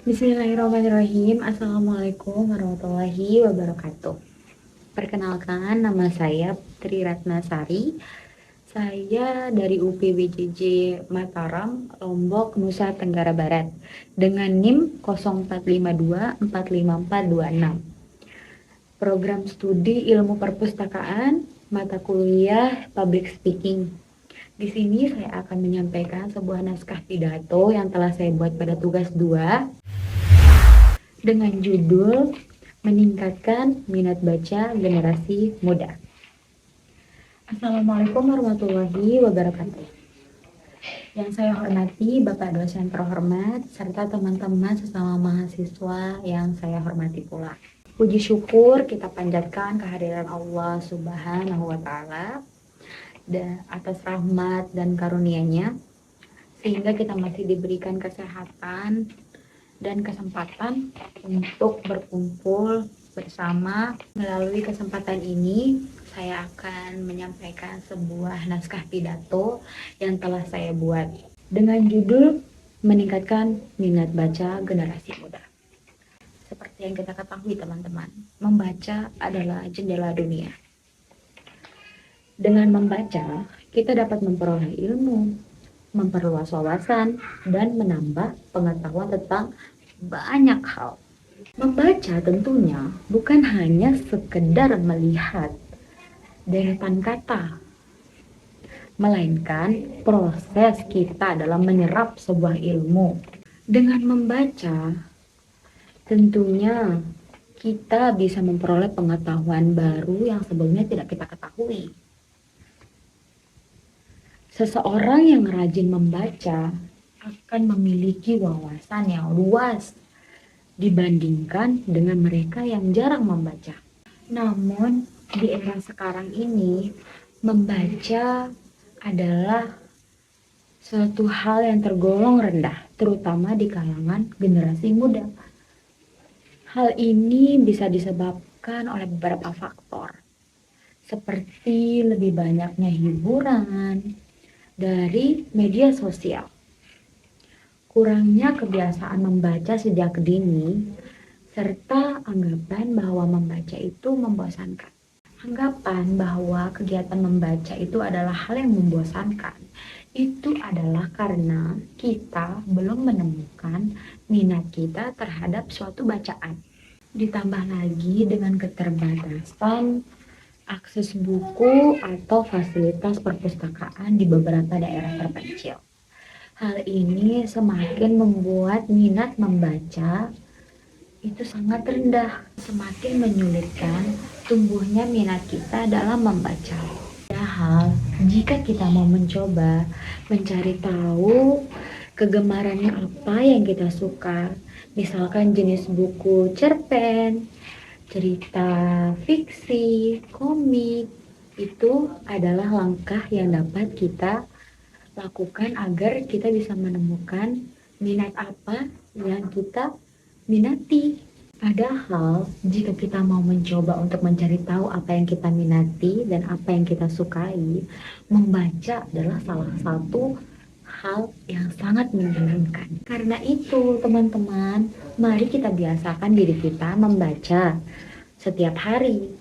Bismillahirrahmanirrahim. Assalamualaikum warahmatullahi wabarakatuh. Perkenalkan, nama saya Tri Ratnasari. Saya dari UPBJJ Mataram, Lombok, Nusa Tenggara Barat dengan NIM 0452454226. Program studi Ilmu Perpustakaan, mata kuliah Public Speaking. Di sini saya akan menyampaikan sebuah naskah pidato yang telah saya buat pada tugas 2 dengan judul Meningkatkan Minat Baca Generasi Muda. Assalamualaikum warahmatullahi wabarakatuh. Yang saya hormati Bapak dosen terhormat serta teman-teman sesama mahasiswa yang saya hormati pula. Puji syukur kita panjatkan kehadiran Allah Subhanahu wa Ta'ala atas rahmat dan karunia-Nya sehingga kita masih diberikan kesehatan dan kesempatan untuk berkumpul bersama. Melalui kesempatan ini saya akan menyampaikan sebuah naskah pidato yang telah saya buat dengan judul Meningkatkan Minat Baca Generasi Muda. Seperti yang kita ketahui teman-teman, membaca adalah jendela dunia. Dengan membaca, kita dapat memperoleh ilmu, memperluas wawasan, dan menambah pengetahuan tentang banyak hal. Membaca tentunya bukan hanya sekedar melihat deretan kata, melainkan proses kita dalam menyerap sebuah ilmu. Dengan membaca, tentunya kita bisa memperoleh pengetahuan baru yang sebelumnya tidak kita ketahui. Seseorang yang rajin membaca akan memiliki wawasan yang luas dibandingkan dengan mereka yang jarang membaca. Namun, di era sekarang ini, membaca adalah suatu hal yang tergolong rendah, terutama di kalangan generasi muda. Hal ini bisa disebabkan oleh beberapa faktor, seperti lebih banyaknya hiburan dari media sosial, kurangnya kebiasaan membaca sejak dini, serta anggapan bahwa membaca itu membosankan. Anggapan bahwa kegiatan membaca itu adalah hal yang membosankan, itu adalah karena kita belum menemukan minat kita terhadap suatu bacaan. Ditambah lagi dengan keterbatasan akses buku atau fasilitas perpustakaan di beberapa daerah terpencil. Hal ini semakin membuat minat membaca itu sangat rendah, semakin menyulitkan tumbuhnya minat kita dalam membaca. Padahal jika kita mau mencoba mencari tahu kegemarannya apa yang kita suka, misalkan jenis buku cerpen, cerita fiksi, komik, itu adalah langkah yang dapat kita lakukan agar kita bisa menemukan minat apa yang kita minati. Padahal jika kita mau mencoba untuk mencari tahu apa yang kita minati dan apa yang kita sukai, membaca adalah salah satu hal yang sangat menyenangkan. Karena itu teman-teman, mari kita biasakan diri kita membaca setiap hari.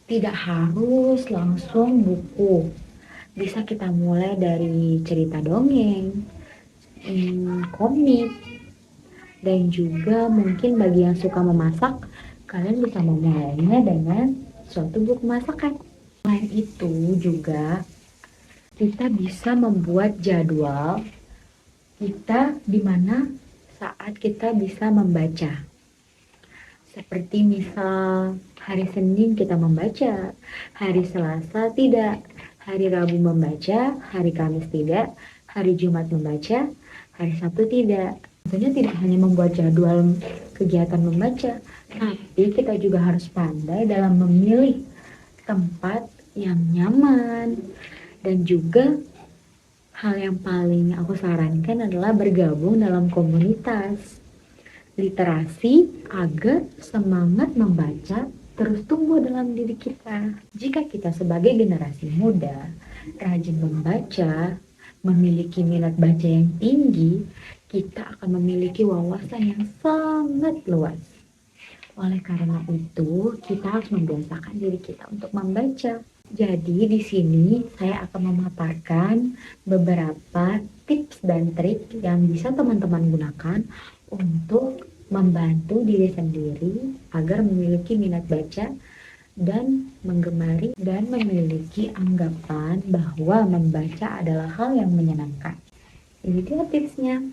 Tidak harus langsung buku. Bisa kita mulai dari cerita dongeng, komik, dan juga mungkin bagi yang suka memasak, kalian bisa memulainya dengan suatu buku masakan. Selain itu juga kita bisa membuat jadwal kita di mana saat kita bisa membaca. Seperti misal hari Senin kita membaca, hari Selasa tidak, hari Rabu membaca, hari Kamis tidak, hari Jumat membaca, hari Sabtu tidak. Tentunya tidak hanya membuat jadwal kegiatan membaca, tapi kita juga harus pandai dalam memilih tempat yang nyaman. Dan juga hal yang paling aku sarankan adalah bergabung dalam komunitas literasi agar semangat membaca terus tumbuh dalam diri kita. Jika kita sebagai generasi muda rajin membaca, memiliki minat baca yang tinggi, kita akan memiliki wawasan yang sangat luas. Oleh karena itu, kita harus membiasakan diri kita untuk membaca. Jadi di sini saya akan memaparkan beberapa tips dan trik yang bisa teman-teman gunakan untuk membantu diri sendiri agar memiliki minat baca dan menggemari dan memiliki anggapan bahwa membaca adalah hal yang menyenangkan. Ini dia tipsnya.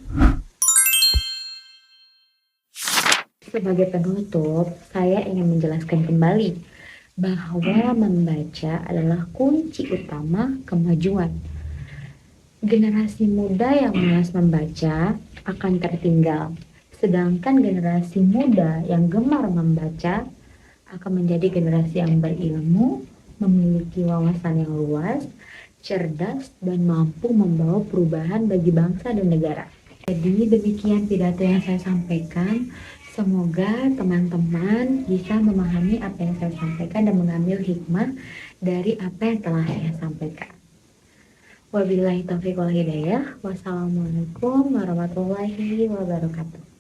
Sebagai penutup, saya ingin menjelaskan kembali bahwa membaca adalah kunci utama kemajuan. Generasi muda yang malas membaca akan tertinggal, sedangkan generasi muda yang gemar membaca akan menjadi generasi yang berilmu, memiliki wawasan yang luas, cerdas, dan mampu membawa perubahan bagi bangsa dan negara. Jadi demikian pidato yang saya sampaikan. Semoga teman-teman bisa memahami apa yang saya sampaikan dan mengambil hikmah dari apa yang telah saya sampaikan. Wabillahi taufiq wal hidayah. Wassalamualaikum warahmatullahi wabarakatuh.